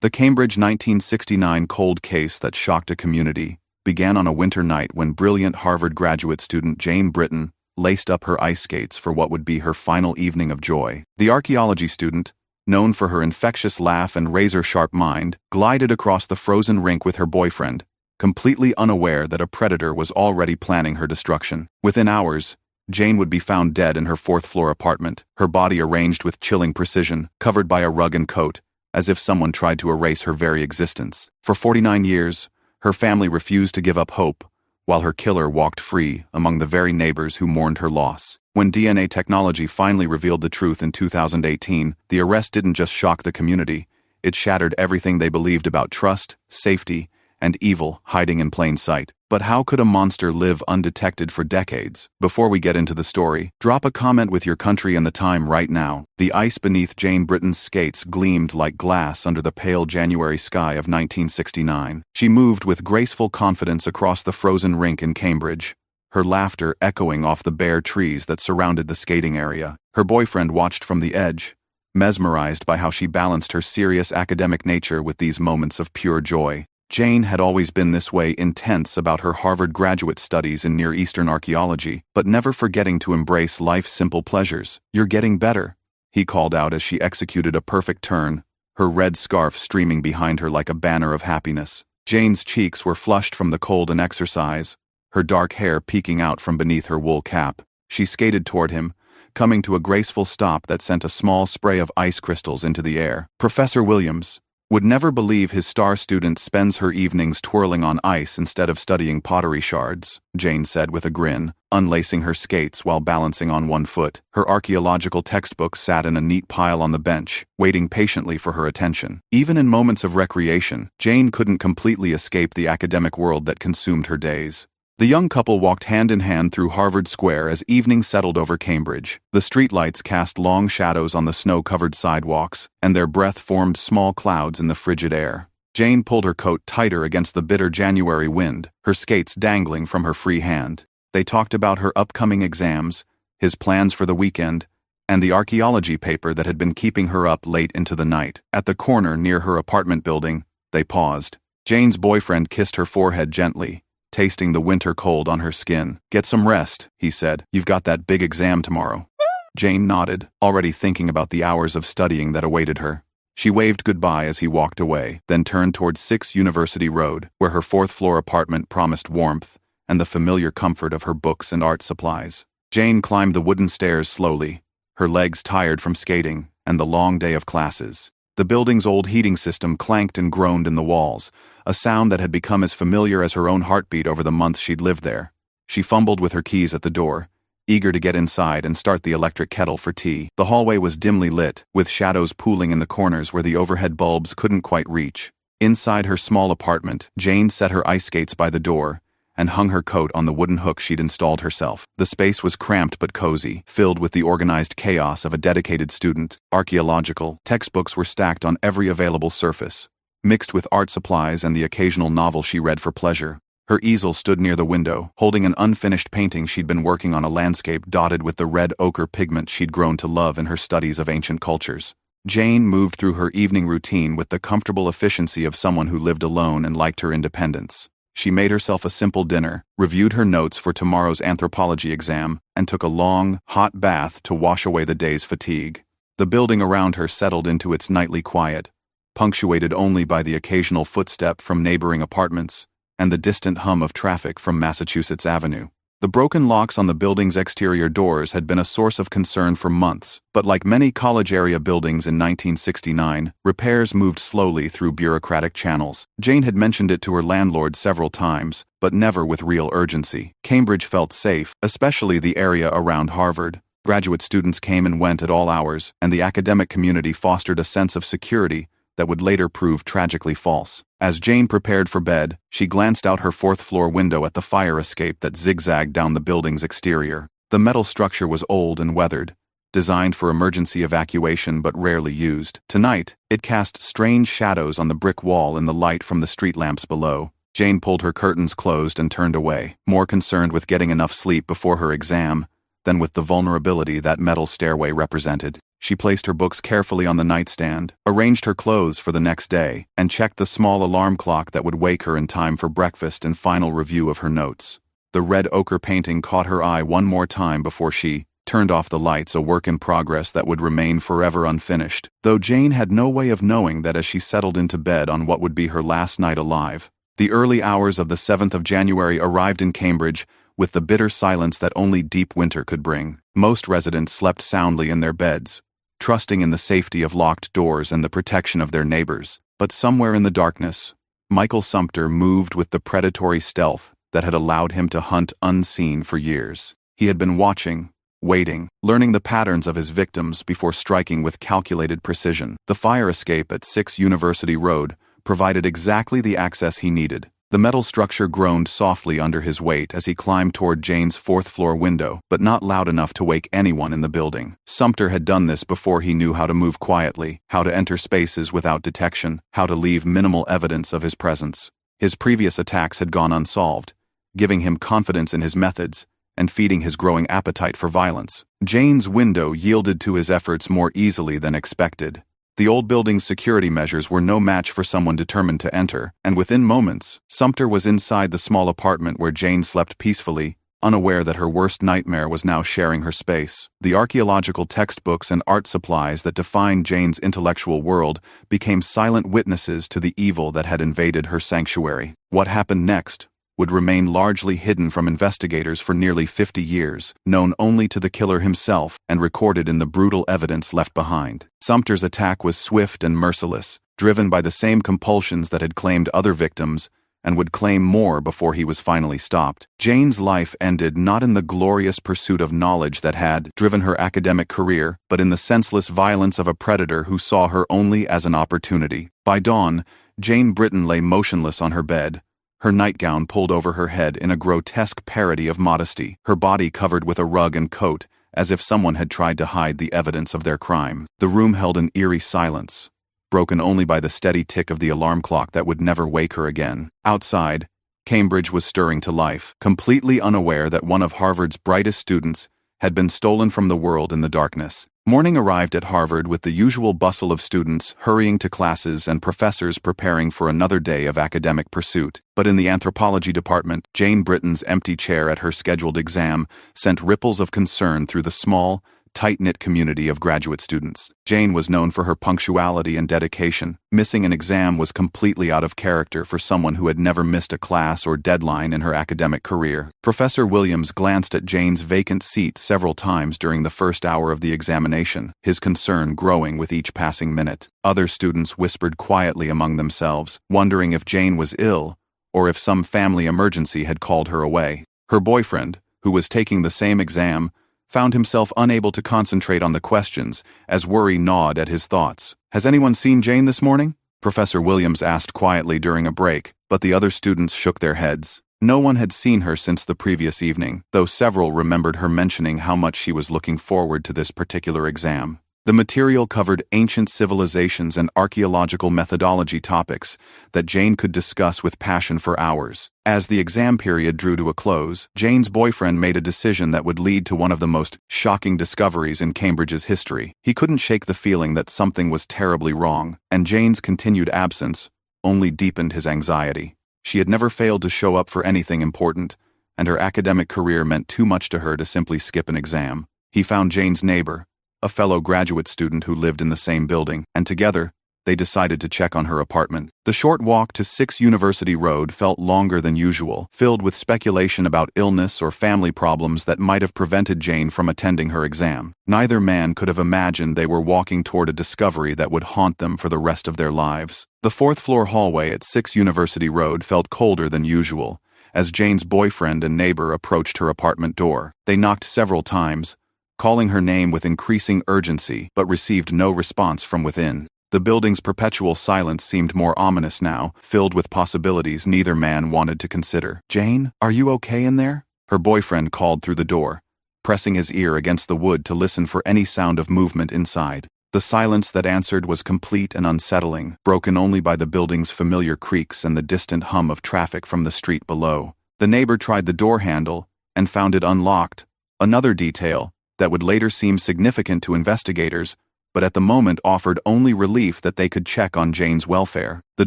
The Cambridge 1969 cold case that shocked a community began on a winter night when brilliant Harvard graduate student Jane Britton laced up her ice skates for what would be her final evening of joy. The archaeology student, known for her infectious laugh and razor-sharp mind, glided across the frozen rink with her boyfriend, completely unaware that a predator was already planning her destruction. Within hours, Jane would be found dead in her fourth-floor apartment, her body arranged with chilling precision, covered by a rug and coat, as if someone tried to erase her very existence. For 49 years, her family refused to give up hope, while her killer walked free among the very neighbors who mourned her loss. When DNA technology finally revealed the truth in 2018, the arrest didn't just shock the community, it shattered everything they believed about trust, safety, and evil hiding in plain sight. But how could a monster live undetected for decades? Before we get into the story, drop a comment with your country and the time right now. The ice beneath Jane Britton's skates gleamed like glass under the pale January sky of 1969. She moved with graceful confidence across the frozen rink in Cambridge, her laughter echoing off the bare trees that surrounded the skating area. Her boyfriend watched from the edge, mesmerized by how she balanced her serious academic nature with these moments of pure joy. Jane had always been this way, intense about her Harvard graduate studies in Near Eastern archaeology, but never forgetting to embrace life's simple pleasures. "You're getting better," he called out as she executed a perfect turn, her red scarf streaming behind her like a banner of happiness. Jane's cheeks were flushed from the cold and exercise, her dark hair peeking out from beneath her wool cap. She skated toward him, coming to a graceful stop that sent a small spray of ice crystals into the air. Professor Williams would never believe his star student spends her evenings twirling on ice instead of studying pottery shards, Jane said with a grin, unlacing her skates while balancing on one foot. Her archaeological textbooks sat in a neat pile on the bench, waiting patiently for her attention. Even in moments of recreation, Jane couldn't completely escape the academic world that consumed her days. The young couple walked hand in hand through Harvard Square as evening settled over Cambridge. The streetlights cast long shadows on the snow-covered sidewalks, and their breath formed small clouds in the frigid air. Jane pulled her coat tighter against the bitter January wind, her skates dangling from her free hand. They talked about her upcoming exams, his plans for the weekend, and the archaeology paper that had been keeping her up late into the night. At the corner near her apartment building, they paused. Jane's boyfriend kissed her forehead gently, tasting the winter cold on her skin. "Get some rest," he said. "You've got that big exam tomorrow." Jane nodded, already thinking about the hours of studying that awaited her. She waved goodbye as he walked away, then turned toward 6 University Road, where her fourth-floor apartment promised warmth and the familiar comfort of her books and art supplies. Jane climbed the wooden stairs slowly, her legs tired from skating and the long day of classes. The building's old heating system clanked and groaned in the walls, a sound that had become as familiar as her own heartbeat over the months she'd lived there. She fumbled with her keys at the door, eager to get inside and start the electric kettle for tea. The hallway was dimly lit, with shadows pooling in the corners where the overhead bulbs couldn't quite reach. Inside her small apartment, Jane set her ice skates by the door and hung her coat on the wooden hook she'd installed herself. The space was cramped but cozy, filled with the organized chaos of a dedicated student. Archaeological textbooks were stacked on every available surface, mixed with art supplies and the occasional novel she read for pleasure. Her easel stood near the window, holding an unfinished painting she'd been working on, a landscape dotted with the red-ochre pigment she'd grown to love in her studies of ancient cultures. Jane moved through her evening routine with the comfortable efficiency of someone who lived alone and liked her independence. She made herself a simple dinner, reviewed her notes for tomorrow's anthropology exam, and took a long, hot bath to wash away the day's fatigue. The building around her settled into its nightly quiet, punctuated only by the occasional footstep from neighboring apartments and the distant hum of traffic from Massachusetts Avenue. The broken locks on the building's exterior doors had been a source of concern for months, but like many college-area buildings in 1969, repairs moved slowly through bureaucratic channels. Jane had mentioned it to her landlord several times, but never with real urgency. Cambridge felt safe, especially the area around Harvard. Graduate students came and went at all hours, and the academic community fostered a sense of security that would later prove tragically false. As Jane prepared for bed, she glanced out her fourth-floor window at the fire escape that zigzagged down the building's exterior. The metal structure was old and weathered, designed for emergency evacuation but rarely used. Tonight, it cast strange shadows on the brick wall in the light from the street lamps below. Jane pulled her curtains closed and turned away, more concerned with getting enough sleep before her exam than with the vulnerability that metal stairway represented. She placed her books carefully on the nightstand, arranged her clothes for the next day, and checked the small alarm clock that would wake her in time for breakfast and final review of her notes. The red ochre painting caught her eye one more time before she turned off the lights, a work in progress that would remain forever unfinished, though Jane had no way of knowing that as she settled into bed on what would be her last night alive. The early hours of the 7th of January arrived in Cambridge with the bitter silence that only deep winter could bring. Most residents slept soundly in their beds, trusting in the safety of locked doors and the protection of their neighbors. But somewhere in the darkness, Michael Sumpter moved with the predatory stealth that had allowed him to hunt unseen for years. He had been watching, waiting, learning the patterns of his victims before striking with calculated precision. The fire escape at 6 University Road provided exactly the access he needed. The metal structure groaned softly under his weight as he climbed toward Jane's 4th-floor window, but not loud enough to wake anyone in the building. Sumpter had done this before he knew how to move quietly, how to enter spaces without detection, how to leave minimal evidence of his presence. His previous attacks had gone unsolved, giving him confidence in his methods and feeding his growing appetite for violence. Jane's window yielded to his efforts more easily than expected. The old building's security measures were no match for someone determined to enter, and within moments, Sumpter was inside the small apartment where Jane slept peacefully, unaware that her worst nightmare was now sharing her space. The archaeological textbooks and art supplies that defined Jane's intellectual world became silent witnesses to the evil that had invaded her sanctuary. What happened next would remain largely hidden from investigators for nearly 50 years, known only to the killer himself and recorded in the brutal evidence left behind. Sumpter's attack was swift and merciless, driven by the same compulsions that had claimed other victims and would claim more before he was finally stopped. Jane's life ended not in the glorious pursuit of knowledge that had driven her academic career, but in the senseless violence of a predator who saw her only as an opportunity. By dawn, Jane Britton lay motionless on her bed, her nightgown pulled over her head in a grotesque parody of modesty, her body covered with a rug and coat, as if someone had tried to hide the evidence of their crime. The room held an eerie silence, broken only by the steady tick of the alarm clock that would never wake her again. Outside, Cambridge was stirring to life, completely unaware that one of Harvard's brightest students had been stolen from the world in the darkness. Morning arrived at Harvard with the usual bustle of students hurrying to classes and professors preparing for another day of academic pursuit. But in the anthropology department, Jane Britton's empty chair at her scheduled exam sent ripples of concern through the small, tight-knit community of graduate students. Jane was known for her punctuality and dedication. Missing an exam was completely out of character for someone who had never missed a class or deadline in her academic career. Professor Williams glanced at Jane's vacant seat several times during the first hour of the examination, his concern growing with each passing minute. Other students whispered quietly among themselves, wondering if Jane was ill or if some family emergency had called her away. Her boyfriend, who was taking the same exam, found himself unable to concentrate on the questions as worry gnawed at his thoughts. "Has anyone seen Jane this morning?" Professor Williams asked quietly during a break, but the other students shook their heads. No one had seen her since the previous evening, though several remembered her mentioning how much she was looking forward to this particular exam. The material covered ancient civilizations and archaeological methodology topics that Jane could discuss with passion for hours. As the exam period drew to a close, Jane's boyfriend made a decision that would lead to one of the most shocking discoveries in Cambridge's history. He couldn't shake the feeling that something was terribly wrong, and Jane's continued absence only deepened his anxiety. She had never failed to show up for anything important, and her academic career meant too much to her to simply skip an exam. He found Jane's neighbor, a fellow graduate student who lived in the same building, and together, they decided to check on her apartment. The short walk to 6 University Road felt longer than usual, filled with speculation about illness or family problems that might have prevented Jane from attending her exam. Neither man could have imagined they were walking toward a discovery that would haunt them for the rest of their lives. The 4th-floor hallway at 6 University Road felt colder than usual, as Jane's boyfriend and neighbor approached her apartment door. They knocked several times, calling her name with increasing urgency, but received no response from within. The building's perpetual silence seemed more ominous now, filled with possibilities neither man wanted to consider. "Jane, are you okay in there?" Her boyfriend called through the door, pressing his ear against the wood to listen for any sound of movement inside. The silence that answered was complete and unsettling, broken only by the building's familiar creaks and the distant hum of traffic from the street below. The neighbor tried the door handle and found it unlocked. Another detail that would later seem significant to investigators but at the moment offered only relief that they could check on Jane's welfare. The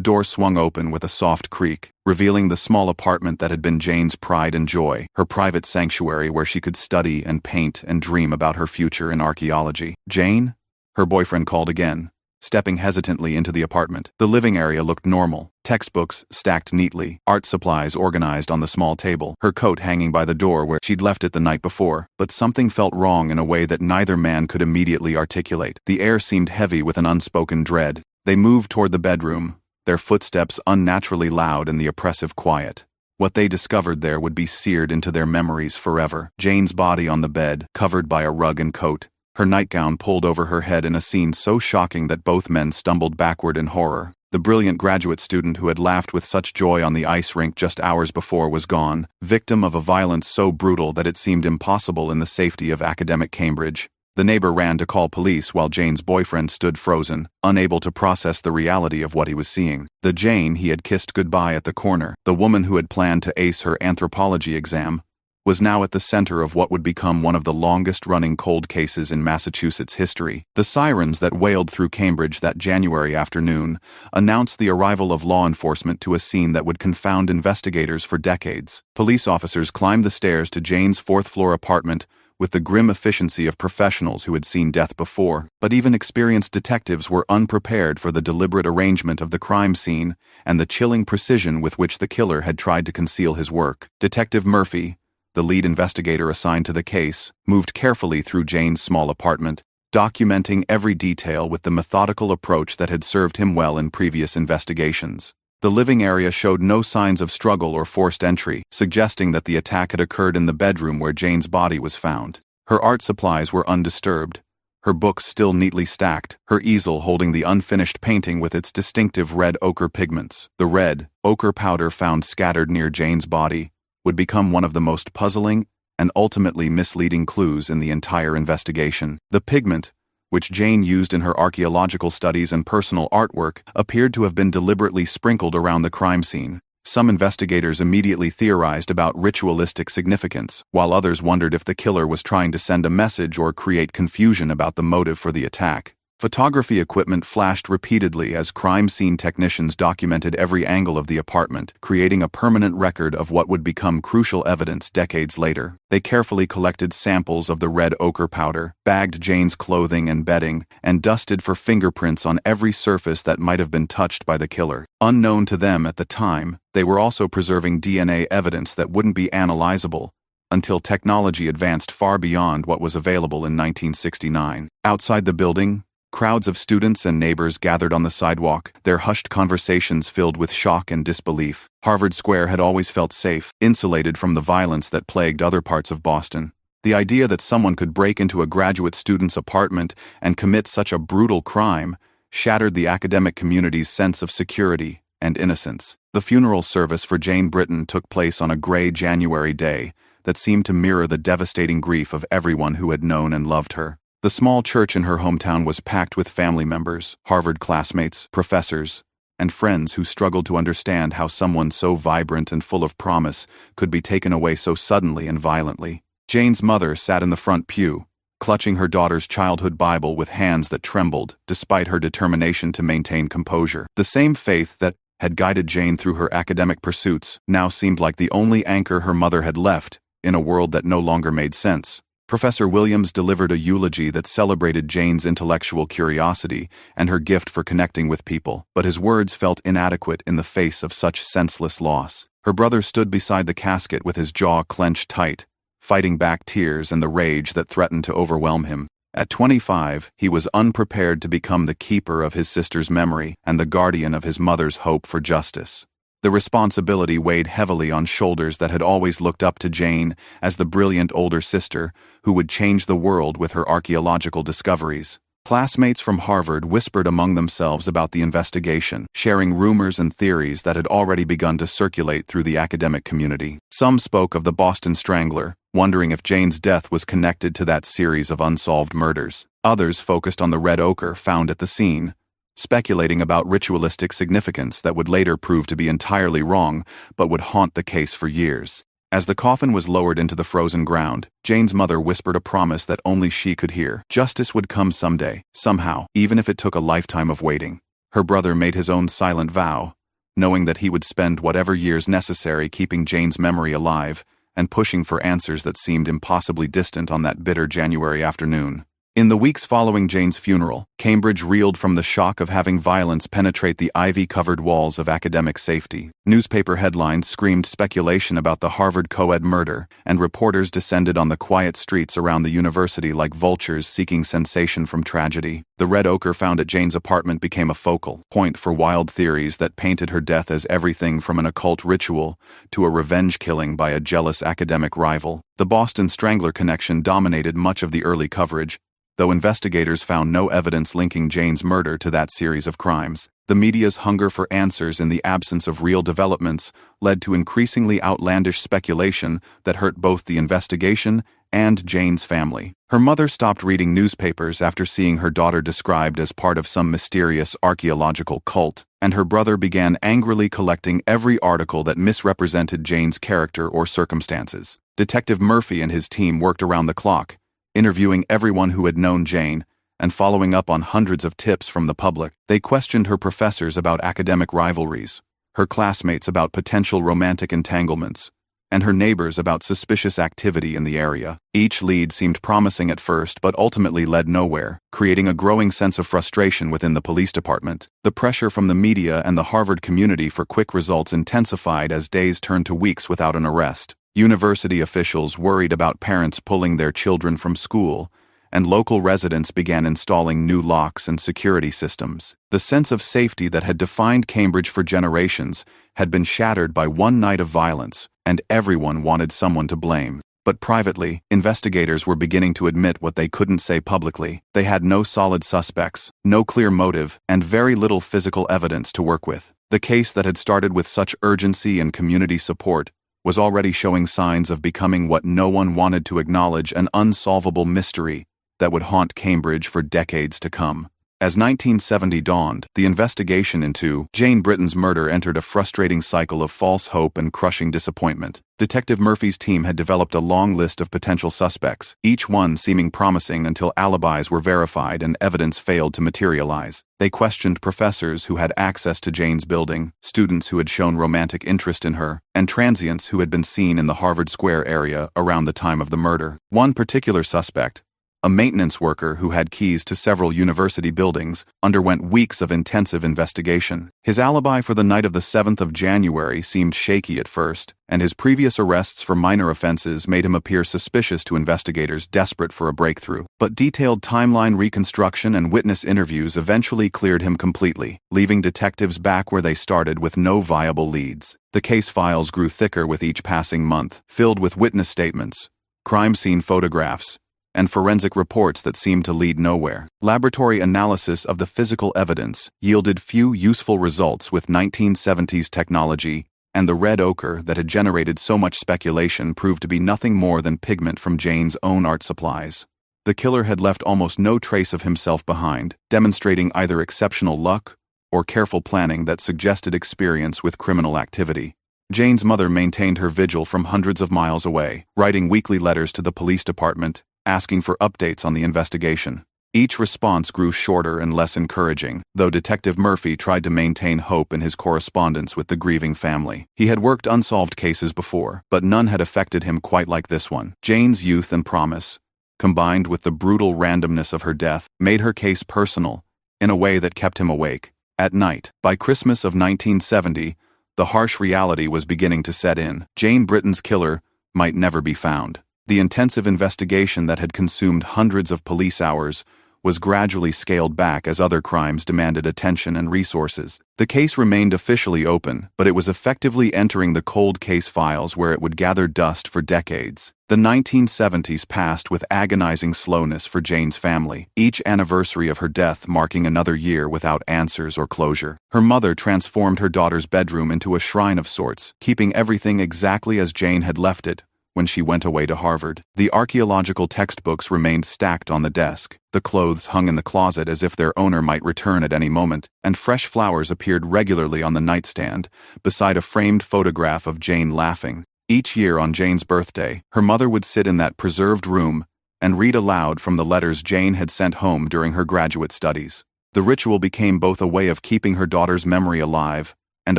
door swung open with a soft creak, revealing the small apartment that had been Jane's pride and joy, her private sanctuary where she could study and paint and dream about her future in archaeology. "Jane?" Her boyfriend called again, stepping hesitantly into the apartment. The living area looked normal. Textbooks stacked neatly, art supplies organized on the small table, her coat hanging by the door where she'd left it the night before. But something felt wrong in a way that neither man could immediately articulate. The air seemed heavy with an unspoken dread. They moved toward the bedroom, their footsteps unnaturally loud in the oppressive quiet. What they discovered there would be seared into their memories forever. Jane's body on the bed, covered by a rug and coat, her nightgown pulled over her head in a scene so shocking that both men stumbled backward in horror. The brilliant graduate student who had laughed with such joy on the ice rink just hours before was gone, victim of a violence so brutal that it seemed impossible in the safety of academic Cambridge. The neighbor ran to call police while Jane's boyfriend stood frozen, unable to process the reality of what he was seeing. The Jane he had kissed goodbye at the corner, the woman who had planned to ace her anthropology exam, was now at the center of what would become one of the longest-running cold cases in Massachusetts history. The sirens that wailed through Cambridge that January afternoon announced the arrival of law enforcement to a scene that would confound investigators for decades. Police officers climbed the stairs to Jane's fourth-floor apartment with the grim efficiency of professionals who had seen death before. But even experienced detectives were unprepared for the deliberate arrangement of the crime scene and the chilling precision with which the killer had tried to conceal his work. Detective Murphy, the lead investigator assigned to the case, moved carefully through Jane's small apartment, documenting every detail with the methodical approach that had served him well in previous investigations. The living area showed no signs of struggle or forced entry, suggesting that the attack had occurred in the bedroom where Jane's body was found. Her art supplies were undisturbed, her books still neatly stacked, her easel holding the unfinished painting with its distinctive red ochre pigments. The red ochre powder found scattered near Jane's body would become one of the most puzzling and ultimately misleading clues in the entire investigation. The pigment, which Jane used in her archaeological studies and personal artwork, appeared to have been deliberately sprinkled around the crime scene. Some investigators immediately theorized about ritualistic significance, while others wondered if the killer was trying to send a message or create confusion about the motive for the attack. Photography equipment flashed repeatedly as crime scene technicians documented every angle of the apartment, creating a permanent record of what would become crucial evidence decades later. They carefully collected samples of the red ochre powder, bagged Jane's clothing and bedding, and dusted for fingerprints on every surface that might have been touched by the killer. Unknown to them at the time, they were also preserving DNA evidence that wouldn't be analyzable until technology advanced far beyond what was available in 1969. Outside the building, crowds of students and neighbors gathered on the sidewalk, their hushed conversations filled with shock and disbelief. Harvard Square had always felt safe, insulated from the violence that plagued other parts of Boston. The idea that someone could break into a graduate student's apartment and commit such a brutal crime shattered the academic community's sense of security and innocence. The funeral service for Jane Britton took place on a gray January day that seemed to mirror the devastating grief of everyone who had known and loved her. The small church in her hometown was packed with family members, Harvard classmates, professors, and friends who struggled to understand how someone so vibrant and full of promise could be taken away so suddenly and violently. Jane's mother sat in the front pew, clutching her daughter's childhood Bible with hands that trembled, despite her determination to maintain composure. The same faith that had guided Jane through her academic pursuits now seemed like the only anchor her mother had left in a world that no longer made sense. Professor Williams delivered a eulogy that celebrated Jane's intellectual curiosity and her gift for connecting with people, but his words felt inadequate in the face of such senseless loss. Her brother stood beside the casket with his jaw clenched tight, fighting back tears and the rage that threatened to overwhelm him. At 25, he was unprepared to become the keeper of his sister's memory and the guardian of his mother's hope for justice. The responsibility weighed heavily on shoulders that had always looked up to Jane as the brilliant older sister who would change the world with her archaeological discoveries. Classmates from Harvard whispered among themselves about the investigation, sharing rumors and theories that had already begun to circulate through the academic community. Some spoke of the Boston Strangler, wondering if Jane's death was connected to that series of unsolved murders. Others focused on the red ochre found at the scene, speculating about ritualistic significance that would later prove to be entirely wrong but would haunt the case for years. As the coffin was lowered into the frozen ground, Jane's mother whispered a promise that only she could hear. Justice would come someday, somehow, even if it took a lifetime of waiting. Her brother made his own silent vow, knowing that he would spend whatever years necessary keeping Jane's memory alive and pushing for answers that seemed impossibly distant on that bitter January afternoon. In the weeks following Jane's funeral, Cambridge reeled from the shock of having violence penetrate the ivy-covered walls of academic safety. Newspaper headlines screamed speculation about the Harvard co-ed murder, and reporters descended on the quiet streets around the university like vultures seeking sensation from tragedy. The red ochre found at Jane's apartment became a focal point for wild theories that painted her death as everything from an occult ritual to a revenge killing by a jealous academic rival. The Boston Strangler connection dominated much of the early coverage, though investigators found no evidence linking Jane's murder to that series of crimes. The media's hunger for answers in the absence of real developments led to increasingly outlandish speculation that hurt both the investigation and Jane's family. Her mother stopped reading newspapers after seeing her daughter described as part of some mysterious archaeological cult, and her brother began angrily collecting every article that misrepresented Jane's character or circumstances. Detective Murphy and his team worked around the clock, interviewing everyone who had known Jane and following up on hundreds of tips from the public. They questioned her professors about academic rivalries, her classmates about potential romantic entanglements, and her neighbors about suspicious activity in the area. Each lead seemed promising at first but ultimately led nowhere, creating a growing sense of frustration within the police department. The pressure from the media and the Harvard community for quick results intensified as days turned to weeks without an arrest. University officials worried about parents pulling their children from school, and local residents began installing new locks and security systems. The sense of safety that had defined Cambridge for generations had been shattered by one night of violence, and everyone wanted someone to blame. But privately, investigators were beginning to admit what they couldn't say publicly. They had no solid suspects, no clear motive, and very little physical evidence to work with. The case that had started with such urgency and community support was already showing signs of becoming what no one wanted to acknowledge: an unsolvable mystery that would haunt Cambridge for decades to come. As 1970 dawned, the investigation into Jane Britton's murder entered a frustrating cycle of false hope and crushing disappointment. Detective Murphy's team had developed a long list of potential suspects, each one seeming promising until alibis were verified and evidence failed to materialize. They questioned professors who had access to Jane's building, students who had shown romantic interest in her, and transients who had been seen in the Harvard Square area around the time of the murder. One particular suspect, a maintenance worker who had keys to several university buildings, underwent weeks of intensive investigation. His alibi for the night of the 7th of January seemed shaky at first, and his previous arrests for minor offenses made him appear suspicious to investigators desperate for a breakthrough. But detailed timeline reconstruction and witness interviews eventually cleared him completely, leaving detectives back where they started with no viable leads. The case files grew thicker with each passing month, filled with witness statements, crime scene photographs, and forensic reports that seemed to lead nowhere. Laboratory analysis of the physical evidence yielded few useful results with 1970s technology, and the red ochre that had generated so much speculation proved to be nothing more than pigment from Jane's own art supplies. The killer had left almost no trace of himself behind, demonstrating either exceptional luck or careful planning that suggested experience with criminal activity. Jane's mother maintained her vigil from hundreds of miles away, writing weekly letters to the police department, asking for updates on the investigation. Each response grew shorter and less encouraging, though Detective Murphy tried to maintain hope in his correspondence with the grieving family. He had worked unsolved cases before, but none had affected him quite like this one. Jane's youth and promise, combined with the brutal randomness of her death, made her case personal in a way that kept him awake at night. By Christmas of 1970, the harsh reality was beginning to set in. Jane Britton's killer might never be found. The intensive investigation that had consumed hundreds of police hours was gradually scaled back as other crimes demanded attention and resources. The case remained officially open, but it was effectively entering the cold case files where it would gather dust for decades. The 1970s passed with agonizing slowness for Jane's family, each anniversary of her death marking another year without answers or closure. Her mother transformed her daughter's bedroom into a shrine of sorts, keeping everything exactly as Jane had left it when she went away to Harvard. The archaeological textbooks remained stacked on the desk, the clothes hung in the closet as if their owner might return at any moment, and fresh flowers appeared regularly on the nightstand, beside a framed photograph of Jane laughing. Each year on Jane's birthday, her mother would sit in that preserved room and read aloud from the letters Jane had sent home during her graduate studies. The ritual became both a way of keeping her daughter's memory alive and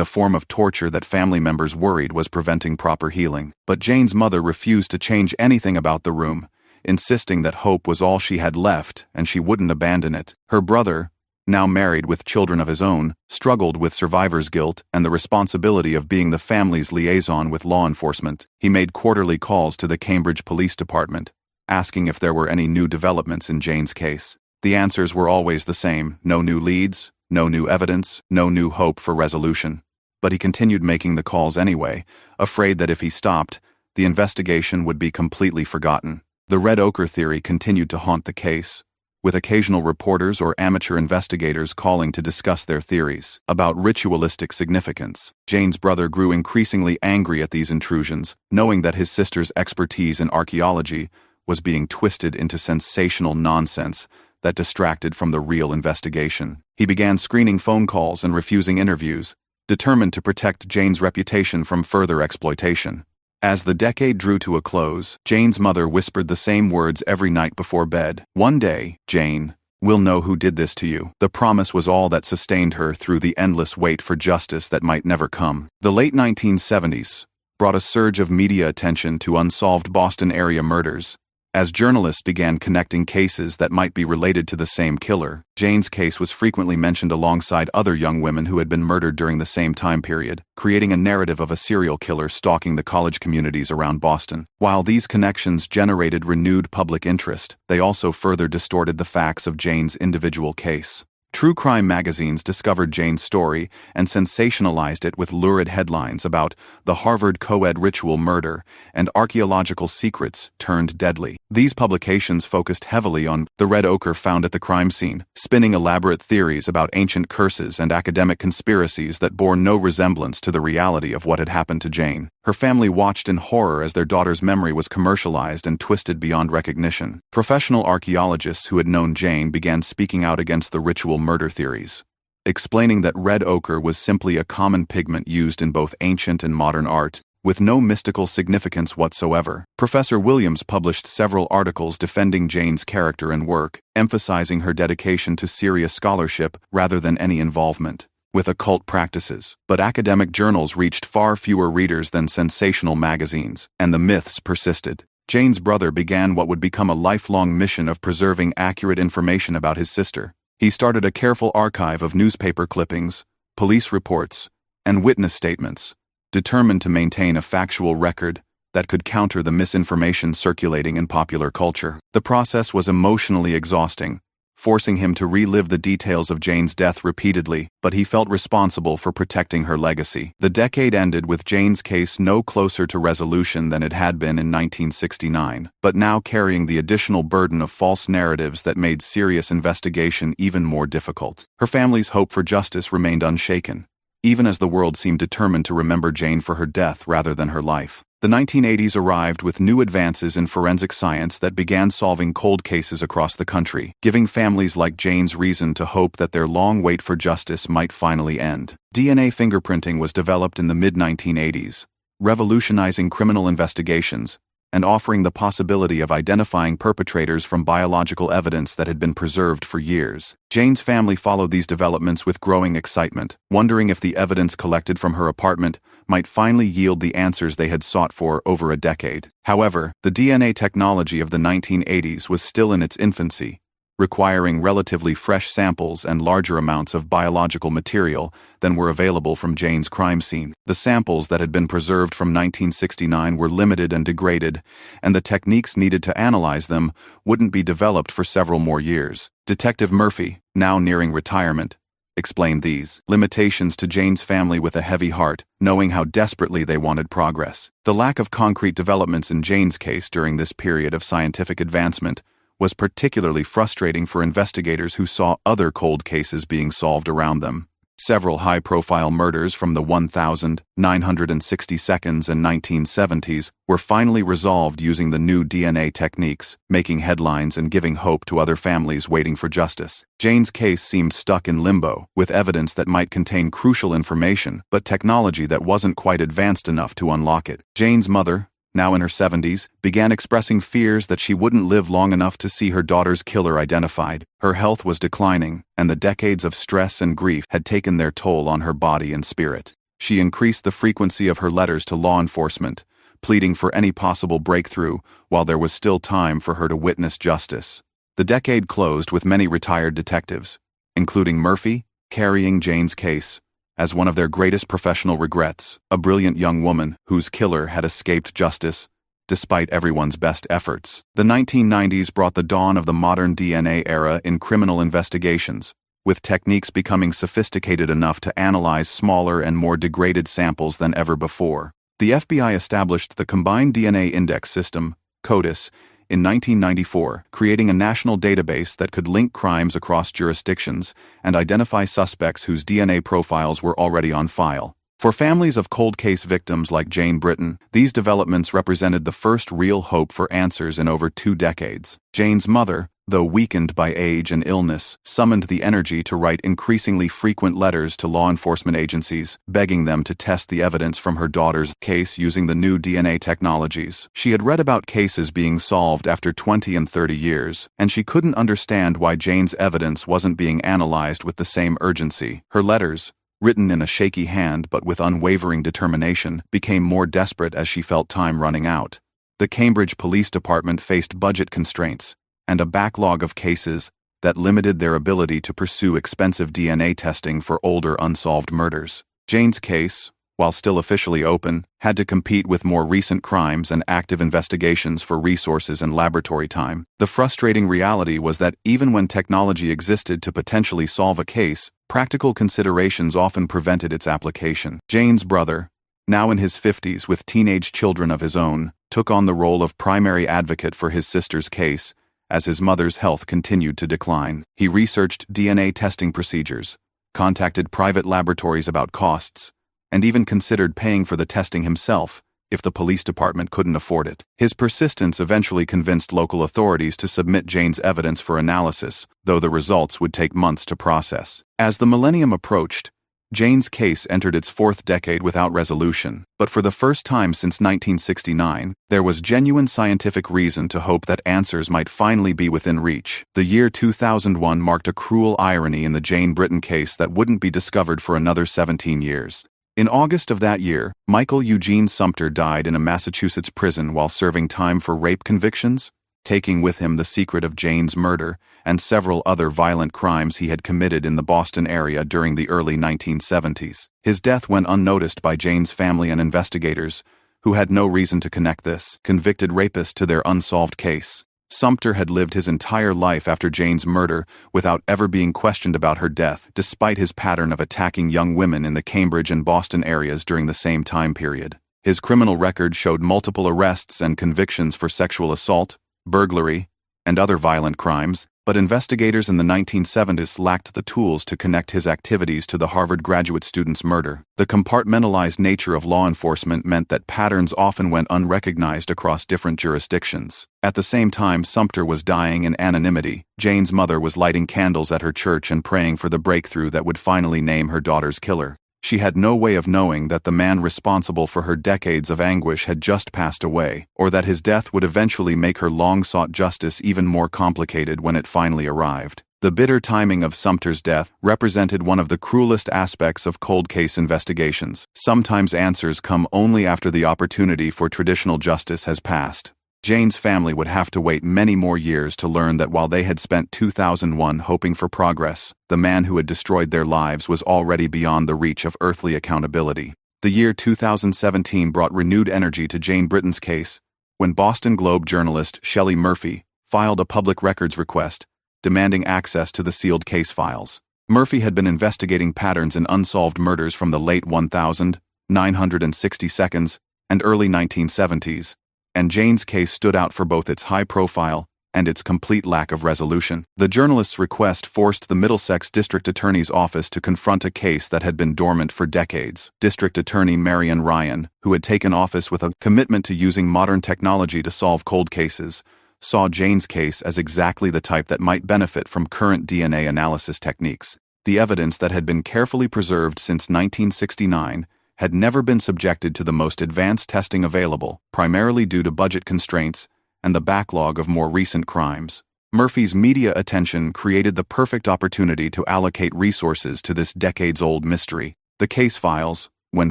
a form of torture that family members worried was preventing proper healing. But Jane's mother refused to change anything about the room, insisting that hope was all she had left and she wouldn't abandon it. Her brother, now married with children of his own, struggled with survivor's guilt and the responsibility of being the family's liaison with law enforcement. He made quarterly calls to the Cambridge Police Department, asking if there were any new developments in Jane's case. The answers were always the same: no new leads, no new evidence, no new hope for resolution. But he continued making the calls anyway, afraid that if he stopped, the investigation would be completely forgotten. The red-ochre theory continued to haunt the case, with occasional reporters or amateur investigators calling to discuss their theories about ritualistic significance. Jane's brother grew increasingly angry at these intrusions, knowing that his sister's expertise in archaeology was being twisted into sensational nonsense that distracted from the real investigation. He began screening phone calls and refusing interviews, determined to protect Jane's reputation from further exploitation. As the decade drew to a close, Jane's mother whispered the same words every night before bed. "One day, Jane, we'll know who did this to you." The promise was all that sustained her through the endless wait for justice that might never come. The late 1970s brought a surge of media attention to unsolved Boston area murders, as journalists began connecting cases that might be related to the same killer. Jane's case was frequently mentioned alongside other young women who had been murdered during the same time period, creating a narrative of a serial killer stalking the college communities around Boston. While these connections generated renewed public interest, they also further distorted the facts of Jane's individual case. True crime magazines discovered Jane's story and sensationalized it with lurid headlines about the Harvard co-ed ritual murder and archaeological secrets turned deadly. These publications focused heavily on the red ochre found at the crime scene, spinning elaborate theories about ancient curses and academic conspiracies that bore no resemblance to the reality of what had happened to Jane. Her family watched in horror as their daughter's memory was commercialized and twisted beyond recognition. Professional archaeologists who had known Jane began speaking out against the ritual murder theories, explaining that red ochre was simply a common pigment used in both ancient and modern art, with no mystical significance whatsoever. Professor Williams published several articles defending Jane's character and work, emphasizing her dedication to serious scholarship rather than any involvement with occult practices. But academic journals reached far fewer readers than sensational magazines, and the myths persisted. Jane's brother began what would become a lifelong mission of preserving accurate information about his sister. He started a careful archive of newspaper clippings, police reports, and witness statements, determined to maintain a factual record that could counter the misinformation circulating in popular culture. The process was emotionally exhausting, forcing him to relive the details of Jane's death repeatedly, but he felt responsible for protecting her legacy. The decade ended with Jane's case no closer to resolution than it had been in 1969, but now carrying the additional burden of false narratives that made serious investigation even more difficult. Her family's hope for justice remained unshaken, even as the world seemed determined to remember Jane for her death rather than her life. The 1980s arrived with new advances in forensic science that began solving cold cases across the country, giving families like Jane's reason to hope that their long wait for justice might finally end. DNA fingerprinting was developed in the mid-1980s, revolutionizing criminal investigations and offering the possibility of identifying perpetrators from biological evidence that had been preserved for years. Jane's family followed these developments with growing excitement, wondering if the evidence collected from her apartment might finally yield the answers they had sought for over a decade. However, the DNA technology of the 1980s was still in its infancy, requiring relatively fresh samples and larger amounts of biological material than were available from Jane's crime scene. The samples that had been preserved from 1969 were limited and degraded, and the techniques needed to analyze them wouldn't be developed for several more years. Detective Murphy, now nearing retirement, explained these limitations to Jane's family with a heavy heart, knowing how desperately they wanted progress. The lack of concrete developments in Jane's case during this period of scientific advancement was particularly frustrating for investigators who saw other cold cases being solved around them. Several high-profile murders from the 1962 and 1970s were finally resolved using the new DNA techniques, making headlines and giving hope to other families waiting for justice. Jane's case seemed stuck in limbo, with evidence that might contain crucial information, but technology that wasn't quite advanced enough to unlock it. Jane's mother, now in her 70s, began expressing fears that she wouldn't live long enough to see her daughter's killer identified. Her health was declining, and the decades of stress and grief had taken their toll on her body and spirit. She increased the frequency of her letters to law enforcement, pleading for any possible breakthrough while there was still time for her to witness justice. The decade closed with many retired detectives, including Murphy, carrying Jane's case as one of their greatest professional regrets, a brilliant young woman whose killer had escaped justice despite everyone's best efforts. The 1990s brought the dawn of the modern DNA era in criminal investigations, with techniques becoming sophisticated enough to analyze smaller and more degraded samples than ever before. The FBI established the Combined DNA Index System, CODIS, in 1994, creating a national database that could link crimes across jurisdictions and identify suspects whose DNA profiles were already on file. For families of cold case victims like Jane Britton, these developments represented the first real hope for answers in over 2 decades. Jane's mother, though weakened by age and illness, summoned the energy to write increasingly frequent letters to law enforcement agencies, begging them to test the evidence from her daughter's case using the new DNA technologies. She had read about cases being solved after 20 and 30 years, and she couldn't understand why Jane's evidence wasn't being analyzed with the same urgency. Her letters, written in a shaky hand but with unwavering determination, became more desperate as she felt time running out. The Cambridge Police Department faced budget constraints and a backlog of cases that limited their ability to pursue expensive DNA testing for older unsolved murders. Jane's case, while still officially open, had to compete with more recent crimes and active investigations for resources and laboratory time. The frustrating reality was that even when technology existed to potentially solve a case, practical considerations often prevented its application. Jane's brother, now in his 50s with teenage children of his own, took on the role of primary advocate for his sister's case, as his mother's health continued to decline. He researched DNA testing procedures, contacted private laboratories about costs, and even considered paying for the testing himself if the police department couldn't afford it. His persistence eventually convinced local authorities to submit Jane's evidence for analysis, though the results would take months to process. As the millennium approached, Jane's case entered its 4th decade without resolution, but for the first time since 1969, there was genuine scientific reason to hope that answers might finally be within reach. The year 2001 marked a cruel irony in the Jane Britton case that wouldn't be discovered for another 17 years. In August of that year, Michael Eugene Sumpter died in a Massachusetts prison while serving time for rape convictions, taking with him the secret of Jane's murder and several other violent crimes he had committed in the Boston area during the early 1970s. His death went unnoticed by Jane's family and investigators, who had no reason to connect this convicted rapist to their unsolved case. Sumpter had lived his entire life after Jane's murder without ever being questioned about her death, despite his pattern of attacking young women in the Cambridge and Boston areas during the same time period. His criminal record showed multiple arrests and convictions for sexual assault, burglary, and other violent crimes, but investigators in the 1970s lacked the tools to connect his activities to the Harvard graduate student's murder. The compartmentalized nature of law enforcement meant that patterns often went unrecognized across different jurisdictions. At the same time Sumpter was dying in anonymity, Jane's mother was lighting candles at her church and praying for the breakthrough that would finally name her daughter's killer. She had no way of knowing that the man responsible for her decades of anguish had just passed away, or that his death would eventually make her long-sought justice even more complicated when it finally arrived. The bitter timing of Sumpter's death represented one of the cruelest aspects of cold case investigations. Sometimes answers come only after the opportunity for traditional justice has passed. Jane's family would have to wait many more years to learn that while they had spent 2001 hoping for progress, the man who had destroyed their lives was already beyond the reach of earthly accountability. The year 2017 brought renewed energy to Jane Britton's case, when Boston Globe journalist Shelley Murphy filed a public records request, demanding access to the sealed case files. Murphy had been investigating patterns in unsolved murders from the late 1962s and early 1970s, and Jane's case stood out for both its high profile and its complete lack of resolution. The journalist's request forced the Middlesex District Attorney's office to confront a case that had been dormant for decades. District Attorney Marian Ryan, who had taken office with a commitment to using modern technology to solve cold cases, saw Jane's case as exactly the type that might benefit from current DNA analysis techniques. The evidence that had been carefully preserved since 1969 had never been subjected to the most advanced testing available, primarily due to budget constraints and the backlog of more recent crimes. Murphy's media attention created the perfect opportunity to allocate resources to this decades-old mystery. The case files, when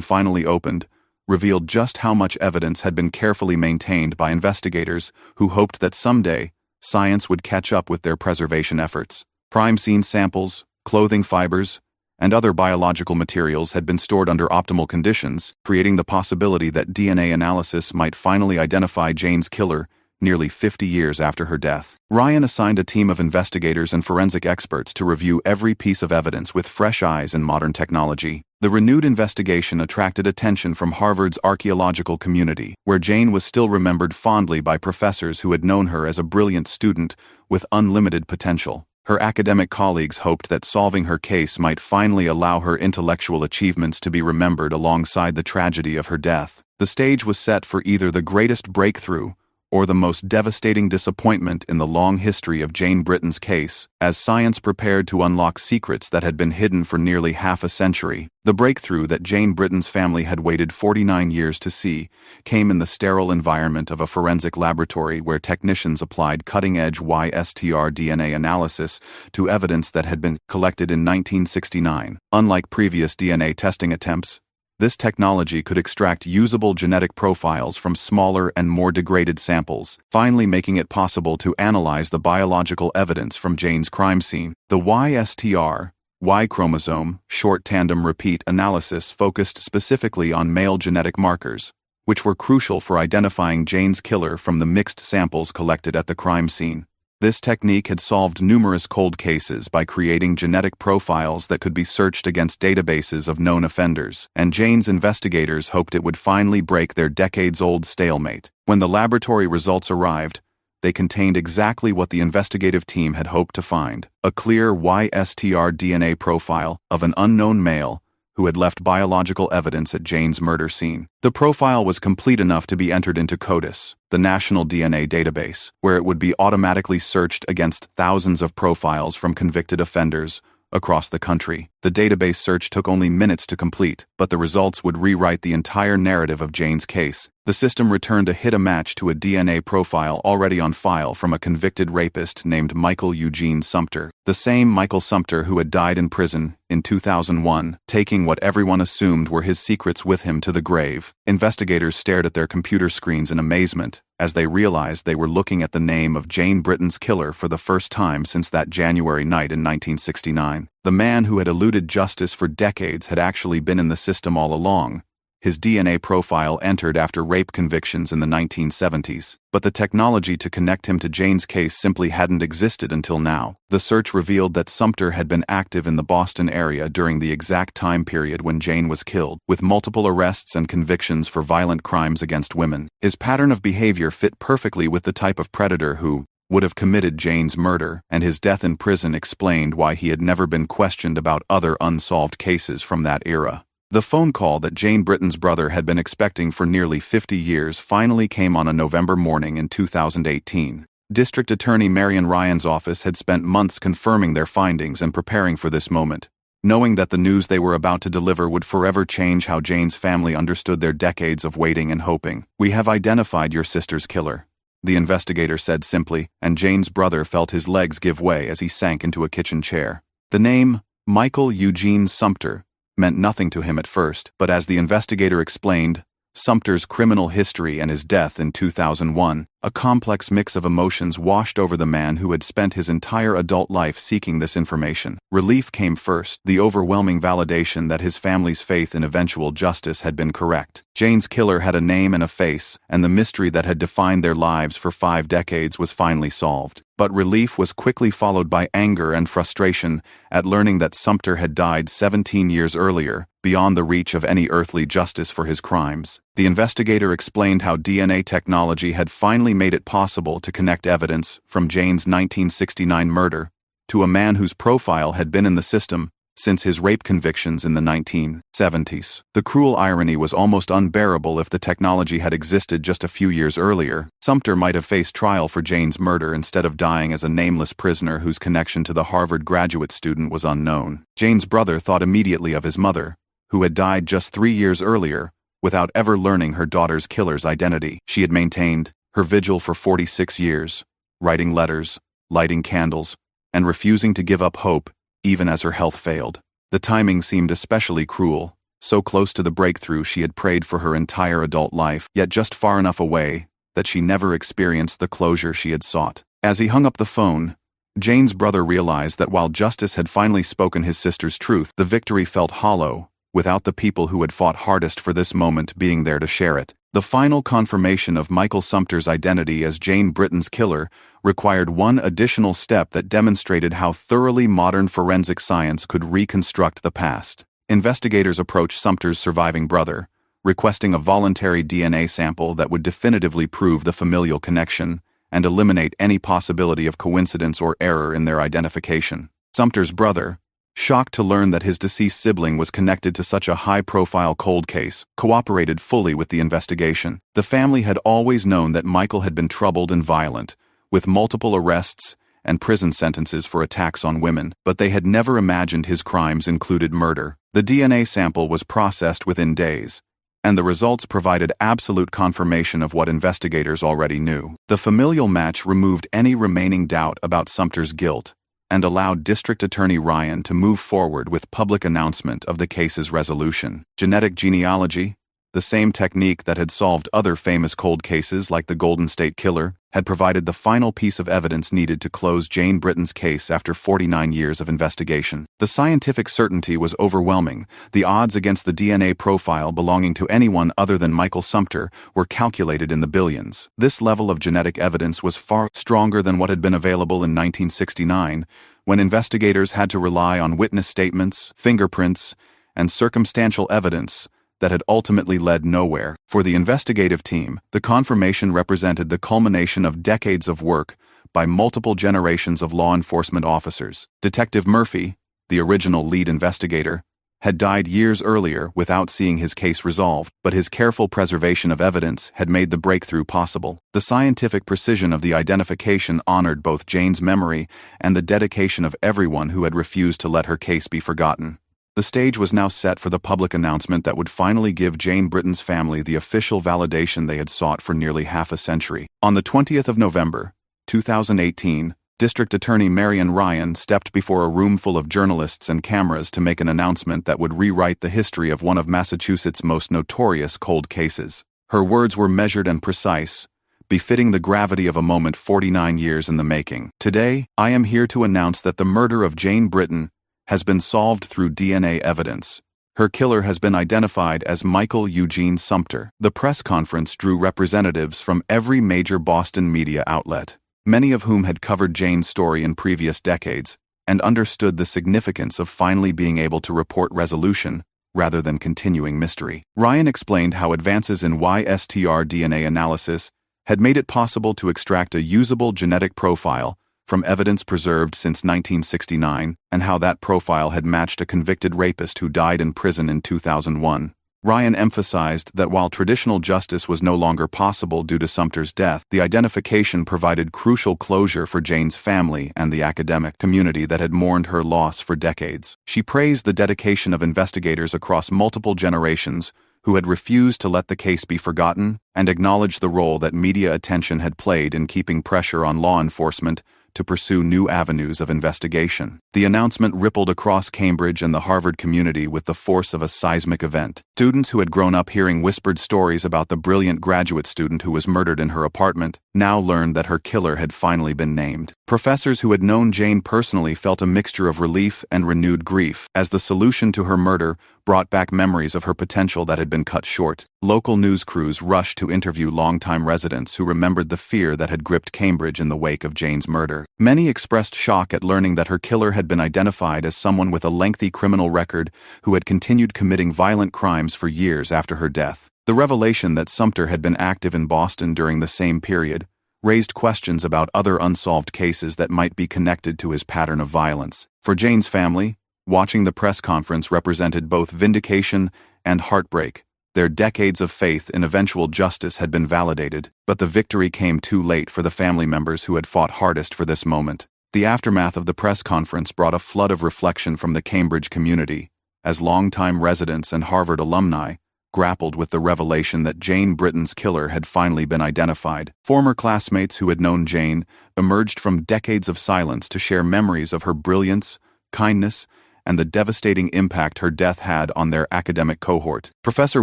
finally opened, revealed just how much evidence had been carefully maintained by investigators who hoped that someday science would catch up with their preservation efforts. Crime scene samples, clothing fibers, and other biological materials had been stored under optimal conditions, creating the possibility that DNA analysis might finally identify Jane's killer nearly 50 years after her death. Ryan assigned a team of investigators and forensic experts to review every piece of evidence with fresh eyes and modern technology. The renewed investigation attracted attention from Harvard's archaeological community, where Jane was still remembered fondly by professors who had known her as a brilliant student with unlimited potential. Her academic colleagues hoped that solving her case might finally allow her intellectual achievements to be remembered alongside the tragedy of her death. The stage was set for either the greatest breakthrough or the most devastating disappointment in the long history of Jane Britton's case, as science prepared to unlock secrets that had been hidden for nearly half a century. The breakthrough that Jane Britton's family had waited 49 years to see came in the sterile environment of a forensic laboratory where technicians applied cutting-edge Y-STR DNA analysis to evidence that had been collected in 1969. Unlike previous DNA testing attempts, this technology could extract usable genetic profiles from smaller and more degraded samples, finally making it possible to analyze the biological evidence from Jane's crime scene. The Y-STR, Y chromosome, short tandem repeat analysis focused specifically on male genetic markers, which were crucial for identifying Jane's killer from the mixed samples collected at the crime scene. This technique had solved numerous cold cases by creating genetic profiles that could be searched against databases of known offenders, and Jane's investigators hoped it would finally break their decades-old stalemate. When the laboratory results arrived, they contained exactly what the investigative team had hoped to find: a clear Y-STR DNA profile of an unknown male who had left biological evidence at Jane's murder scene. The profile was complete enough to be entered into CODIS, the national DNA database, where it would be automatically searched against thousands of profiles from convicted offenders across the country. The database search took only minutes to complete, but the results would rewrite the entire narrative of Jane's case. The system returned a hit-a-match to a DNA profile already on file from a convicted rapist named Michael Eugene Sumpter, the same Michael Sumpter who had died in prison in 2001, taking what everyone assumed were his secrets with him to the grave. Investigators stared at their computer screens in amazement as they realized they were looking at the name of Jane Britton's killer for the first time since that January night in 1969. The man who had eluded justice for decades had actually been in the system all along. His DNA profile entered after rape convictions in the 1970s, but the technology to connect him to Jane's case simply hadn't existed until now. The search revealed that Sumpter had been active in the Boston area during the exact time period when Jane was killed, with multiple arrests and convictions for violent crimes against women. His pattern of behavior fit perfectly with the type of predator who would have committed Jane's murder, and his death in prison explained why he had never been questioned about other unsolved cases from that era. The phone call that Jane Britton's brother had been expecting for nearly 50 years finally came on a November morning in 2018. District Attorney Marian Ryan's office had spent months confirming their findings and preparing for this moment, knowing that the news they were about to deliver would forever change how Jane's family understood their decades of waiting and hoping. "We have identified your sister's killer," the investigator said simply, and Jane's brother felt his legs give way as he sank into a kitchen chair. The name, Michael Eugene Sumpter, meant nothing to him at first, but as the investigator explained, Sumpter's criminal history and his death in 2001, a complex mix of emotions washed over the man who had spent his entire adult life seeking this information. Relief came first, the overwhelming validation that his family's faith in eventual justice had been correct. Jane's killer had a name and a face, and the mystery that had defined their lives for 5 decades was finally solved. But relief was quickly followed by anger and frustration at learning that Sumpter had died 17 years earlier, beyond the reach of any earthly justice for his crimes. The investigator explained how DNA technology had finally made it possible to connect evidence from Jane's 1969 murder to a man whose profile had been in the system since his rape convictions in the 1970s. The cruel irony was almost unbearable. If the technology had existed just a few years earlier, Sumpter might have faced trial for Jane's murder instead of dying as a nameless prisoner whose connection to the Harvard graduate student was unknown. Jane's brother thought immediately of his mother, who had died just 3 years earlier, without ever learning her daughter's killer's identity. She had maintained her vigil for 46 years, writing letters, lighting candles, and refusing to give up hope even as her health failed. The timing seemed especially cruel, so close to the breakthrough she had prayed for her entire adult life, yet just far enough away that she never experienced the closure she had sought. As he hung up the phone, Jane's brother realized that while justice had finally spoken his sister's truth, the victory felt hollow, without the people who had fought hardest for this moment being there to share it. The final confirmation of Michael Sumpter's identity as Jane Britton's killer required one additional step that demonstrated how thoroughly modern forensic science could reconstruct the past. Investigators approached Sumpter's surviving brother, requesting a voluntary DNA sample that would definitively prove the familial connection and eliminate any possibility of coincidence or error in their identification. Sumpter's brother, shocked to learn that his deceased sibling was connected to such a high-profile cold case, cooperated fully with the investigation. The family had always known that Michael had been troubled and violent, with multiple arrests and prison sentences for attacks on women, but they had never imagined his crimes included murder. The DNA sample was processed within days, and the results provided absolute confirmation of what investigators already knew. The familial match removed any remaining doubt about Sumpter's guilt, and allowed District Attorney Ryan to move forward with public announcement of the case's resolution. Genetic genealogy, the same technique that had solved other famous cold cases like the Golden State Killer, had provided the final piece of evidence needed to close Jane Britton's case after 49 years of investigation. The scientific certainty was overwhelming. The odds against the DNA profile belonging to anyone other than Michael Sumpter were calculated in the billions. This level of genetic evidence was far stronger than what had been available in 1969, when investigators had to rely on witness statements, fingerprints, and circumstantial evidence that had ultimately led nowhere. For the investigative team, the confirmation represented the culmination of decades of work by multiple generations of law enforcement officers. Detective Murphy, the original lead investigator, had died years earlier without seeing his case resolved, but his careful preservation of evidence had made the breakthrough possible. The scientific precision of the identification honored both Jane's memory and the dedication of everyone who had refused to let her case be forgotten. The stage was now set for the public announcement that would finally give Jane Britton's family the official validation they had sought for nearly half a century. On the 20th of November, 2018, District Attorney Marian Ryan stepped before a room full of journalists and cameras to make an announcement that would rewrite the history of one of Massachusetts' most notorious cold cases. Her words were measured and precise, befitting the gravity of a moment 49 years in the making. Today, I am here to announce that the murder of Jane Britton has been solved through DNA evidence. Her killer has been identified as Michael Eugene Sumpter. The press conference drew representatives from every major Boston media outlet, many of whom had covered Jane's story in previous decades and understood the significance of finally being able to report resolution rather than continuing mystery. Ryan explained how advances in Y-STR DNA analysis had made it possible to extract a usable genetic profile from evidence preserved since 1969, and how that profile had matched a convicted rapist who died in prison in 2001. Ryan emphasized that while traditional justice was no longer possible due to Sumpter's death, the identification provided crucial closure for Jane's family and the academic community that had mourned her loss for decades. She praised the dedication of investigators across multiple generations who had refused to let the case be forgotten, and acknowledged the role that media attention had played in keeping pressure on law enforcement to pursue new avenues of investigation. The announcement rippled across Cambridge and the Harvard community with the force of a seismic event. Students who had grown up hearing whispered stories about the brilliant graduate student who was murdered in her apartment now learned that her killer had finally been named. Professors who had known Jane personally felt a mixture of relief and renewed grief, as the solution to her murder brought back memories of her potential that had been cut short. Local news crews rushed to interview longtime residents who remembered the fear that had gripped Cambridge in the wake of Jane's murder. Many expressed shock at learning that her killer had been identified as someone with a lengthy criminal record who had continued committing violent crimes for years after her death. The revelation that Sumpter had been active in Boston during the same period raised questions about other unsolved cases that might be connected to his pattern of violence. For Jane's family, watching the press conference represented both vindication and heartbreak. Their decades of faith in eventual justice had been validated, but the victory came too late for the family members who had fought hardest for this moment. The aftermath of the press conference brought a flood of reflection from the Cambridge community, as longtime residents and Harvard alumni grappled with the revelation that Jane Britton's killer had finally been identified. Former classmates who had known Jane emerged from decades of silence to share memories of her brilliance, kindness, and the devastating impact her death had on their academic cohort. Professor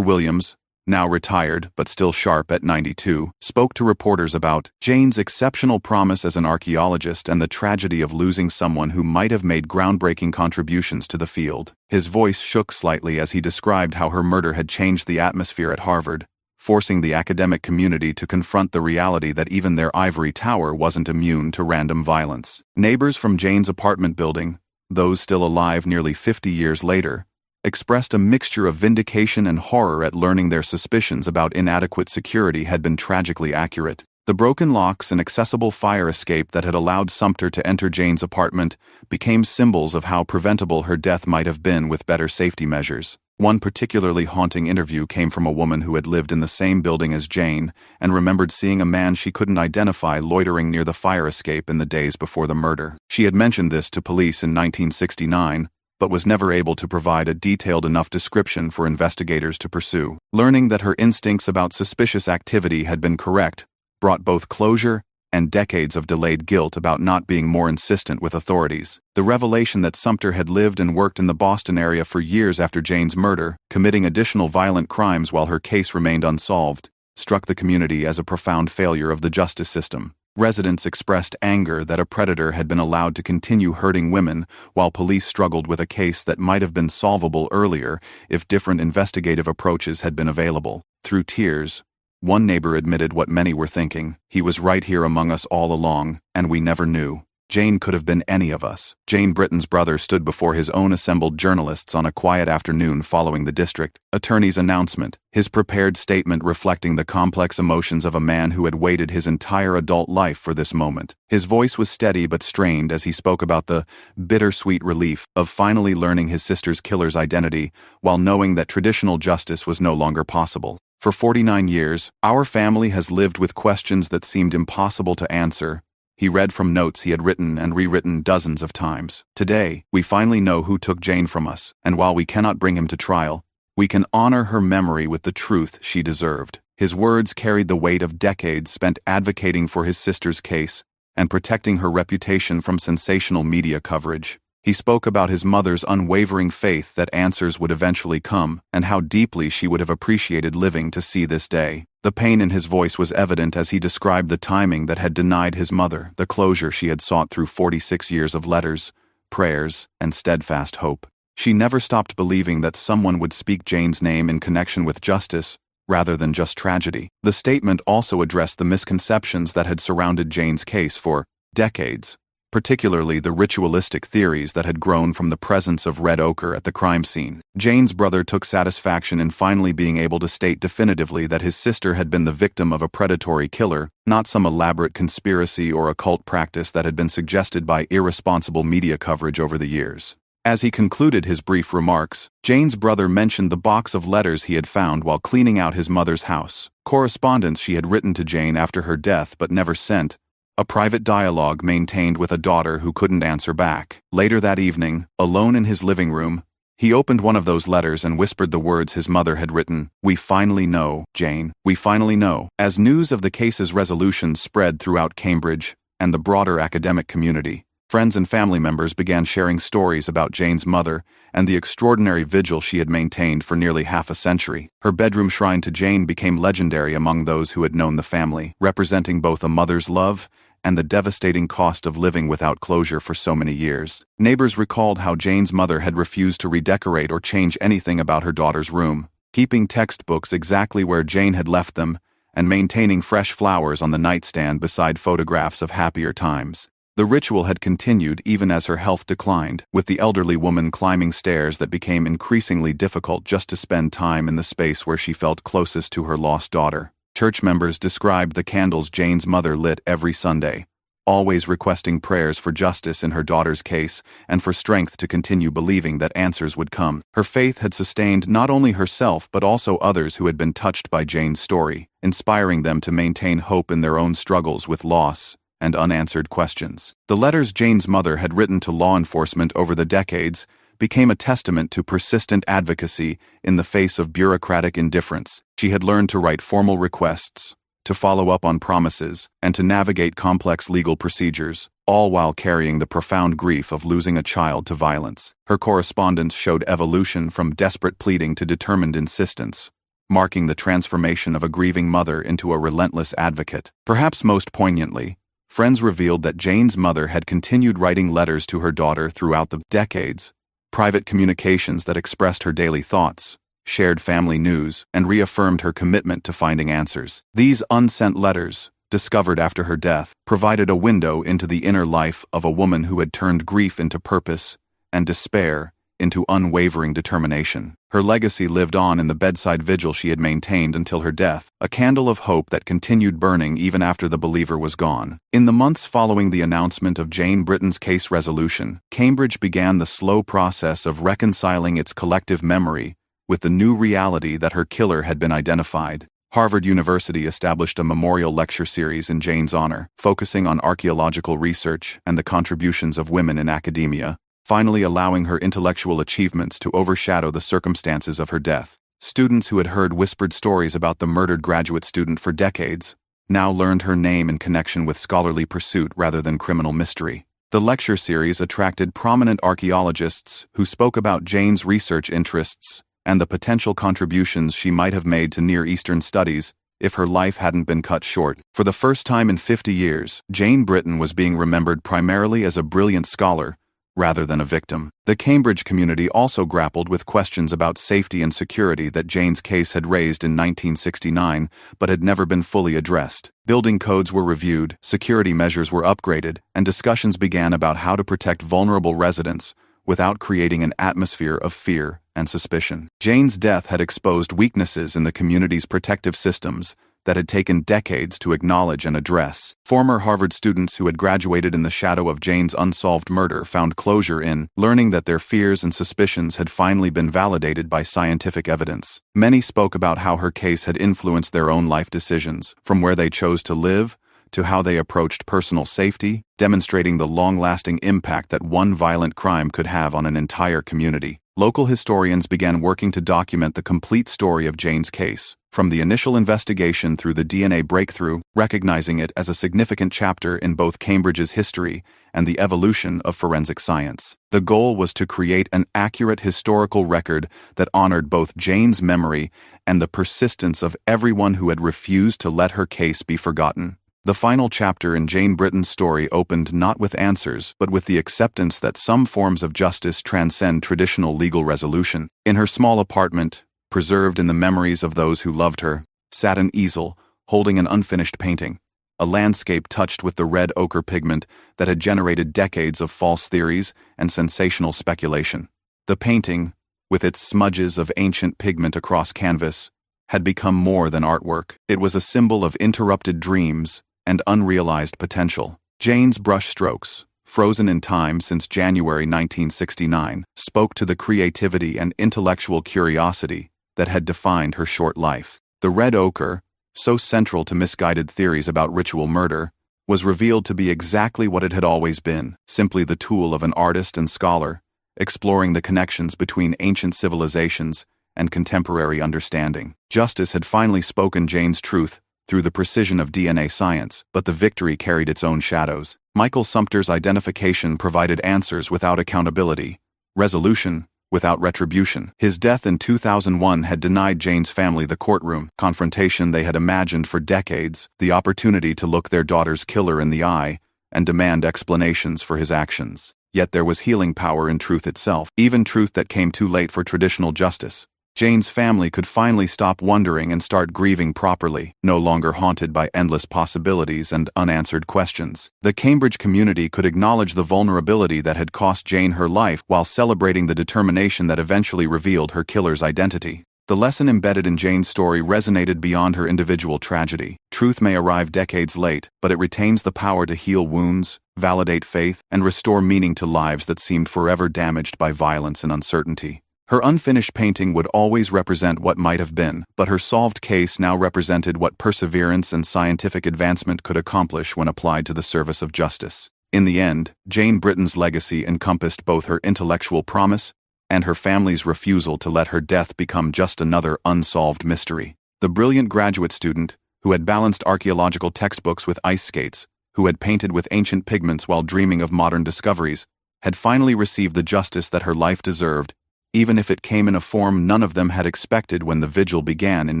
Williams, now retired but still sharp at 92, spoke to reporters about Jane's exceptional promise as an archaeologist and the tragedy of losing someone who might have made groundbreaking contributions to the field. His voice shook slightly as he described how her murder had changed the atmosphere at Harvard, forcing the academic community to confront the reality that even their ivory tower wasn't immune to random violence. Neighbors from Jane's apartment building, those still alive nearly 50 years later, expressed a mixture of vindication and horror at learning their suspicions about inadequate security had been tragically accurate. The broken locks and accessible fire escape that had allowed Sumpter to enter Jane's apartment became symbols of how preventable her death might have been with better safety measures. One particularly haunting interview came from a woman who had lived in the same building as Jane and remembered seeing a man she couldn't identify loitering near the fire escape in the days before the murder. She had mentioned this to police in 1969, but was never able to provide a detailed enough description for investigators to pursue. Learning that her instincts about suspicious activity had been correct brought both closure and decades of delayed guilt about not being more insistent with authorities. The revelation that Sumpter had lived and worked in the Boston area for years after Jane's murder, committing additional violent crimes while her case remained unsolved, struck the community as a profound failure of the justice system. Residents expressed anger that a predator had been allowed to continue hurting women while police struggled with a case that might have been solvable earlier if different investigative approaches had been available. Through tears, one neighbor admitted what many were thinking: he was right here among us all along, and we never knew. Jane could have been any of us. Jane Britton's brother stood before his own assembled journalists on a quiet afternoon following the district attorney's announcement, his prepared statement reflecting the complex emotions of a man who had waited his entire adult life for this moment. His voice was steady but strained as he spoke about the bittersweet relief of finally learning his sister's killer's identity while knowing that traditional justice was no longer possible. For 49 years, our family has lived with questions that seemed impossible to answer. He read from notes he had written and rewritten dozens of times. Today, we finally know who took Jane from us, and while we cannot bring him to trial, we can honor her memory with the truth she deserved. His words carried the weight of decades spent advocating for his sister's case and protecting her reputation from sensational media coverage. He spoke about his mother's unwavering faith that answers would eventually come, and how deeply she would have appreciated living to see this day. The pain in his voice was evident as he described the timing that had denied his mother the closure she had sought through 46 years of letters, prayers, and steadfast hope. She never stopped believing that someone would speak Jane's name in connection with justice, rather than just tragedy. The statement also addressed the misconceptions that had surrounded Jane's case for decades, particularly the ritualistic theories that had grown from the presence of red ochre at the crime scene. Jane's brother took satisfaction in finally being able to state definitively that his sister had been the victim of a predatory killer, not some elaborate conspiracy or occult practice that had been suggested by irresponsible media coverage over the years. As he concluded his brief remarks, Jane's brother mentioned the box of letters he had found while cleaning out his mother's house, correspondence she had written to Jane after her death but never sent, a private dialogue maintained with a daughter who couldn't answer back. Later that evening, alone in his living room, he opened one of those letters and whispered the words his mother had written. "We finally know, Jane. We finally know." As news of the case's resolution spread throughout Cambridge and the broader academic community, Friends and family members began sharing stories about Jane's mother and the extraordinary vigil she had maintained for nearly half a century. Her bedroom shrine to Jane became legendary among those who had known the family, representing both a mother's love and the devastating cost of living without closure for so many years. Neighbors recalled how Jane's mother had refused to redecorate or change anything about her daughter's room, keeping textbooks exactly where Jane had left them and maintaining fresh flowers on the nightstand beside photographs of happier times. The ritual had continued even as her health declined, with the elderly woman climbing stairs that became increasingly difficult just to spend time in the space where she felt closest to her lost daughter. Church members described the candles Jane's mother lit every Sunday, always requesting prayers for justice in her daughter's case and for strength to continue believing that answers would come. Her faith had sustained not only herself but also others who had been touched by Jane's story, inspiring them to maintain hope in their own struggles with loss and unanswered questions. The letters Jane's mother had written to law enforcement over the decades became a testament to persistent advocacy in the face of bureaucratic indifference. She had learned to write formal requests, to follow up on promises, and to navigate complex legal procedures, all while carrying the profound grief of losing a child to violence. Her correspondence showed evolution from desperate pleading to determined insistence, marking the transformation of a grieving mother into a relentless advocate. Perhaps most poignantly, friends revealed that Jane's mother had continued writing letters to her daughter throughout the decades, private communications that expressed her daily thoughts, shared family news, and reaffirmed her commitment to finding answers. These unsent letters, discovered after her death, provided a window into the inner life of a woman who had turned grief into purpose and despair into unwavering determination. Her legacy lived on in the bedside vigil she had maintained until her death, a candle of hope that continued burning even after the believer was gone. In the months following the announcement of Jane Britton's case resolution, Cambridge began the slow process of reconciling its collective memory with the new reality that her killer had been identified. Harvard University established a memorial lecture series in Jane's honor, focusing on archaeological research and the contributions of women in academia, finally allowing her intellectual achievements to overshadow the circumstances of her death. Students who had heard whispered stories about the murdered graduate student for decades now learned her name in connection with scholarly pursuit rather than criminal mystery. The lecture series attracted prominent archaeologists who spoke about Jane's research interests and the potential contributions she might have made to Near Eastern studies if her life hadn't been cut short. For the first time in 50 years, Jane Britton was being remembered primarily as a brilliant scholar rather than a victim. The Cambridge community also grappled with questions about safety and security that Jane's case had raised in 1969 but had never been fully addressed. Building codes were reviewed, security measures were upgraded, and discussions began about how to protect vulnerable residents without creating an atmosphere of fear and suspicion. Jane's death had exposed weaknesses in the community's protective systems that had taken decades to acknowledge and address. Former Harvard students who had graduated in the shadow of Jane's unsolved murder found closure in learning that their fears and suspicions had finally been validated by scientific evidence. Many spoke about how her case had influenced their own life decisions, from where they chose to live to how they approached personal safety, demonstrating the long-lasting impact that one violent crime could have on an entire community. Local historians began working to document the complete story of Jane's case, from the initial investigation through the DNA breakthrough, recognizing it as a significant chapter in both Cambridge's history and the evolution of forensic science. The goal was to create an accurate historical record that honored both Jane's memory and the persistence of everyone who had refused to let her case be forgotten. The final chapter in Jane Britton's story opened not with answers, but with the acceptance that some forms of justice transcend traditional legal resolution. In her small apartment, preserved in the memories of those who loved her, sat an easel holding an unfinished painting, a landscape touched with the red ochre pigment that had generated decades of false theories and sensational speculation. The painting, with its smudges of ancient pigment across canvas, had become more than artwork. It was a symbol of interrupted dreams and unrealized potential. Jane's brushstrokes, frozen in time since January 1969, spoke to the creativity and intellectual curiosity that had defined her short life. The red ochre, so central to misguided theories about ritual murder, was revealed to be exactly what it had always been, simply the tool of an artist and scholar, exploring the connections between ancient civilizations and contemporary understanding. Justice had finally spoken Jane's truth through the precision of DNA science, but the victory carried its own shadows. Michael Sumpter's identification provided answers without accountability, resolution without retribution. His death in 2001 had denied Jane's family the courtroom confrontation they had imagined for decades, the opportunity to look their daughter's killer in the eye and demand explanations for his actions. Yet there was healing power in truth itself, even truth that came too late for traditional justice. Jane's family could finally stop wondering and start grieving properly, no longer haunted by endless possibilities and unanswered questions. The Cambridge community could acknowledge the vulnerability that had cost Jane her life while celebrating the determination that eventually revealed her killer's identity. The lesson embedded in Jane's story resonated beyond her individual tragedy. Truth may arrive decades late, but it retains the power to heal wounds, validate faith, and restore meaning to lives that seemed forever damaged by violence and uncertainty. Her unfinished painting would always represent what might have been, but her solved case now represented what perseverance and scientific advancement could accomplish when applied to the service of justice. In the end, Jane Britton's legacy encompassed both her intellectual promise and her family's refusal to let her death become just another unsolved mystery. The brilliant graduate student, who had balanced archaeological textbooks with ice skates, who had painted with ancient pigments while dreaming of modern discoveries, had finally received the justice that her life deserved, even if it came in a form none of them had expected when the vigil began in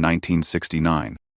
1969.